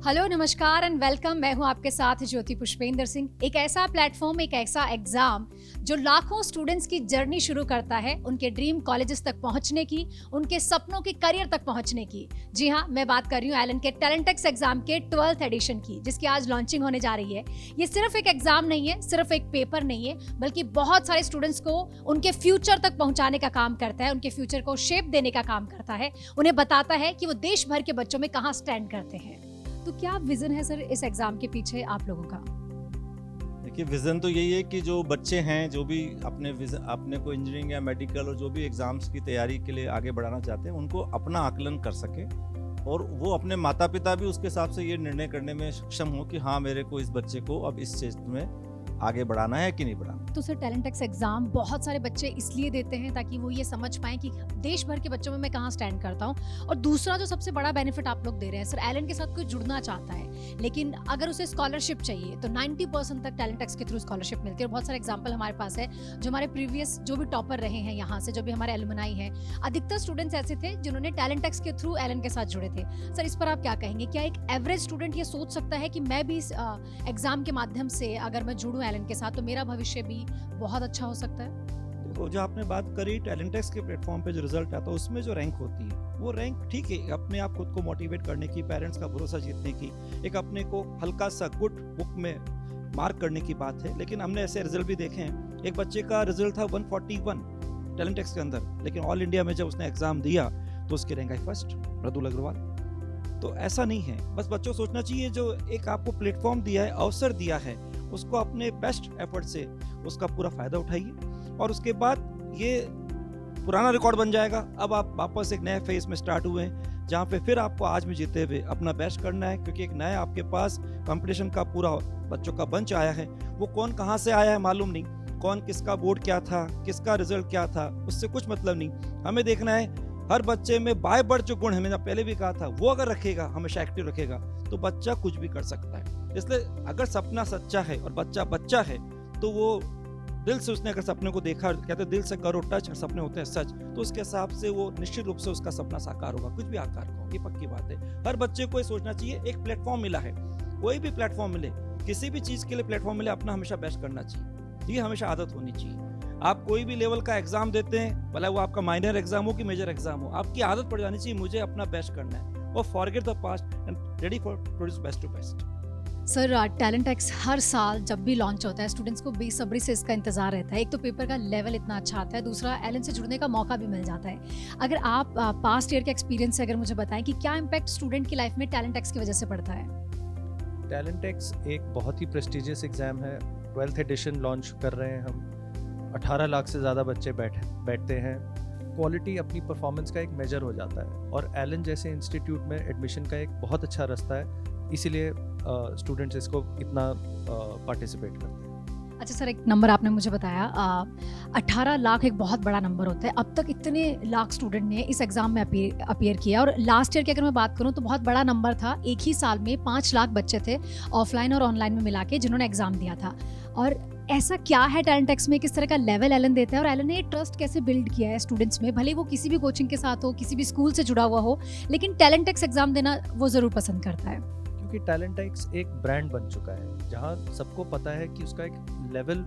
Hello नमस्कार and welcome. मैं हूं आपके साथ ज्योति पुष्पेंद्र सिंह। एक ऐसा प्लेटफॉर्म, एक ऐसा एग्जाम जो लाखों स्टूडेंट्स की जर्नी शुरू करता है उनके ड्रीम कॉलेजेस तक पहुंचने की, उनके सपनों के करियर तक पहुंचने की। जी हां, मैं बात कर रही हूं एलन के टैलेंटेक्स एग्जाम के 12th एडिशन की, जिसकी आज लॉन्चिंग होने जा रही है। ये सिर्फ एक एग्जाम नहीं है, सिर्फ एक पेपर नहीं है, बल्कि बहुत सारे स्टूडेंट्स को उनके फ्यूचर तक पहुंचाने का काम करता है, उनके फ्यूचर को शेप देने का काम करता है, उन्हें बताता है कि वो देश भर के बच्चों में कहां स्टैंड करते हैं। तो क्या विजन है सर इस एग्जाम के पीछे आप लोगों का? देखिए, विज़न तो यही है कि जो बच्चे हैं, जो भी अपने को इंजीनियरिंग या मेडिकल और जो भी एग्ज़ाम्स की तैयारी के लिए आगे बढ़ाना चाहते हैं, उनको अपना आकलन कर सके और वो अपने माता पिता भी उसके हिसाब से ये निर्णय करने में सक्षम हो कि हाँ, मेरे को इस बच्चे को अब इस क्षेत्र में आगे बढ़ाना है कि नहीं बढ़ाना। तो सर टैलेंटेक्स एग्जाम बहुत सारे बच्चे इसलिए देते हैं ताकि वो ये समझ पाएं कि देश भर के बच्चों में मैं कहाँ स्टैंड करता हूँ। और दूसरा जो सबसे बड़ा बेनिफिट आप लोग दे रहे हैं, सर एलन के साथ कोई जुड़ना चाहता है लेकिन अगर उसे स्कॉलरशिप चाहिए तो 90% तक टैलेंटेक्स के थ्रू स्कॉलरशिप मिलती है। और बहुत सारे एग्जाम्पल हमारे पास है, जो हमारे प्रीवियस जो भी टॉपर रहे हैं यहाँ से, जो भी हमारे एलुमनाई हैं, अधिकतर स्टूडेंट्स ऐसे थे जिन्होंने टैलेंटेक्स के थ्रू एलन के साथ जुड़े थे। सर इस पर आप क्या कहेंगे? क्या एक एवरेज स्टूडेंट ये सोच सकता है कि मैं भी इस एग्जाम के माध्यम से अगर मैं जुड़ूं एलन के साथ तो मेरा भविष्य भी बहुत अच्छा हो सकता है? देखो, जो आपने बात करी टैलेंटेक्स के प्लेटफॉर्म पे जो रिजल्ट आता है उसमें जो रैंक होती है वो रैंक ठीक है, अपने आप खुद को मोटिवेट करने की, पेरेंट्स का भरोसा जीतने की, एक अपने को हल्का सा गुड बुक में मार्क करने की बात है। लेकिन हमने ऐसे रिजल्ट भी देखे हैं। एक बच्चे का रिजल्ट था 141 टैलेंटेक्स के अंदर, लेकिन ऑल इंडिया में जब उसने एग्जाम दिया तो उसकी रैंक आई फर्स्ट, मृदुल अग्रवाल। तो ऐसा नहीं है, बस बच्चों को सोचना चाहिए जो एक आपको प्लेटफॉर्म दिया है, अवसर दिया है, उसको अपने बेस्ट एफर्ट से उसका पूरा फायदा उठाइए और उसके बाद ये पुराना रिकॉर्ड बन जाएगा। अब आप वापस एक नए फेज में स्टार्ट हुए हैं जहाँ पे फिर आपको आज में जीते हुए अपना बेस्ट करना है, क्योंकि एक नया आपके पास कंपटीशन का पूरा बच्चों का बंच आया है। वो कौन कहाँ से आया है मालूम नहीं, कौन किसका बोर्ड क्या था, किसका रिजल्ट क्या था, उससे कुछ मतलब नहीं। हमें देखना है हर बच्चे में बाय बर्थ जो गुण है, मैंने पहले भी कहा था, वो अगर रखेगा, हमेशा एक्टिव रखेगा, तो बच्चा कुछ भी कर सकता है। इसलिए अगर सपना सच्चा है और बच्चा बच्चा है तो वो दिल से उसने अगर सपने को देखा, कहते दिल से करो टच और सपने होते हैं सच, तो उसके हिसाब से वो निश्चित रूप से उसका सपना साकार होगा, कुछ भी आकार का हो, ये पक्की बात है। हर बच्चे को ये सोचना चाहिए, एक प्लेटफॉर्म मिला है, कोई भी प्लेटफॉर्म मिले, किसी भी चीज के लिए प्लेटफॉर्म मिले, अपना हमेशा बेस्ट करना चाहिए। ये हमेशा आदत होनी चाहिए। आप कोई भी लेवल का एग्जाम देते हैं, भला वो आपका माइनर एग्जाम हो कि मेजर एग्जाम हो, आपकी आदत पड़ जानी चाहिए मुझे अपना बेस्ट करना है और forget the past and ready for produce best to best. Sir Talentex हर साल जब भी लॉन्च होता है स्टूडेंट्स को बेसब्री से इसका इंतजार रहता है। एक तो पेपर का लेवल इतना अच्छा आता है, दूसरा एलन से जुड़ने का मौका भी मिल जाता है। अगर आप पास्ट ईयर के एक्सपीरियंस से अगर मुझे बताएं कि क्या इम्पैक्ट स्टूडेंट की लाइफ में टैलेंटेक्स की वजह से पड़ता है? टैलेंटेक्स एक बहुत ही प्रेस्टिजियस एग्ज़ाम है। 12th एडिशन लॉन्च कर रहे हैं हम। 18 लाख से ज़्यादा बच्चे बैठते हैं। क्वालिटी अपनी परफॉर्मेंस का एक मेजर हो जाता है और एलन जैसे इंस्टीट्यूट में एडमिशन का एक बहुत अच्छा रास्ता है, इसीलिए स्टूडेंट्स इसको इतना पार्टिसिपेट करते हैं। अच्छा सर, एक नंबर आपने मुझे बताया, 18 लाख एक बहुत बड़ा नंबर होता है। अब तक इतने लाख स्टूडेंट ने इस एग्जाम में अपीयर किया और लास्ट ईयर की अगर मैं बात करूं तो बहुत बड़ा नंबर था। एक ही साल में 5 लाख बच्चे थे ऑफलाइन और ऑनलाइन में मिला के जिन्होंने एग्जाम दिया था। और ऐसा क्या है टैलेंटेक्स में, किस तरह का लेवल एलन देता है और एलन ने ट्रस्ट कैसे बिल्ड किया है स्टूडेंट्स में? भले वो किसी भी कोचिंग के साथ हो, किसी भी स्कूल से जुड़ा हुआ हो, लेकिन टैलेंटेक्स एग्जाम देना वो जरूर पसंद करता है। क्योंकि टैलेंटेक्स एक ब्रांड बन चुका है जहां सबको पता है कि उसका एक लेवल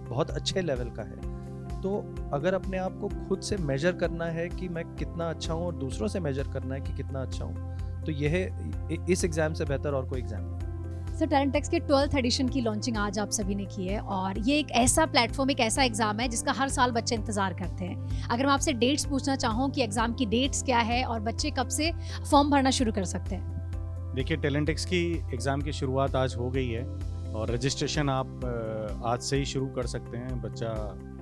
बहुत अच्छे लेवल का है। तो अगर अपने आप को खुद से मेजर करना है कि मैं कितना अच्छा हूं और दूसरों से मेजर करना है कि कितना अच्छा हूं, तो यह इस एग्जाम से बेहतर और कोई एग्जाम नहीं। सर टैलेंटेक्स के 12th एडिशन की लॉन्चिंग आज आप सभी ने की है और ये एक ऐसा प्लेटफॉर्म, एक ऐसा एग्जाम है जिसका हर साल बच्चे इंतजार करते हैं। अगर मैं आपसे डेट्स पूछना चाहूँ कि एग्जाम की डेट्स क्या है और बच्चे कब से फॉर्म भरना शुरू कर सकते हैं? देखिए, टैलेंटेक्स की एग्ज़ाम की शुरुआत आज हो गई है और रजिस्ट्रेशन आप आज से ही शुरू कर सकते हैं। बच्चा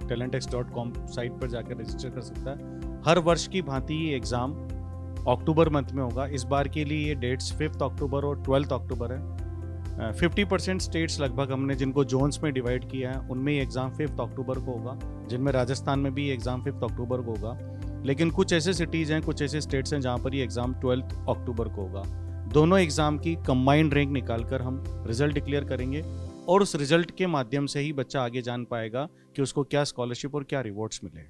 talentex.com साइट पर जाकर रजिस्टर कर सकता है। हर वर्ष की भांति ये एग्ज़ाम अक्टूबर मंथ में होगा। इस बार के लिए ये डेट्स 5 अक्टूबर और 12 अक्टूबर है। 50% स्टेट्स लगभग हमने जिनको जोन्स में डिवाइड किया है, उनमें ये एग्ज़ाम 5 अक्टूबर को होगा, जिनमें राजस्थान में भी ये एग्ज़ाम 5 अक्टूबर को होगा। लेकिन कुछ ऐसे सिटीज़ हैं, कुछ ऐसे स्टेट्स हैं जहाँ पर ये एग्ज़ाम 12 अक्टूबर को होगा। दोनों एग्ज़ाम की कंबाइंड रैंक निकालकर हम रिजल्ट डिक्लेयर करेंगे और उस रिजल्ट के माध्यम से ही बच्चा आगे जान पाएगा कि उसको क्या स्कॉलरशिप और क्या रिवॉर्ड्स मिले।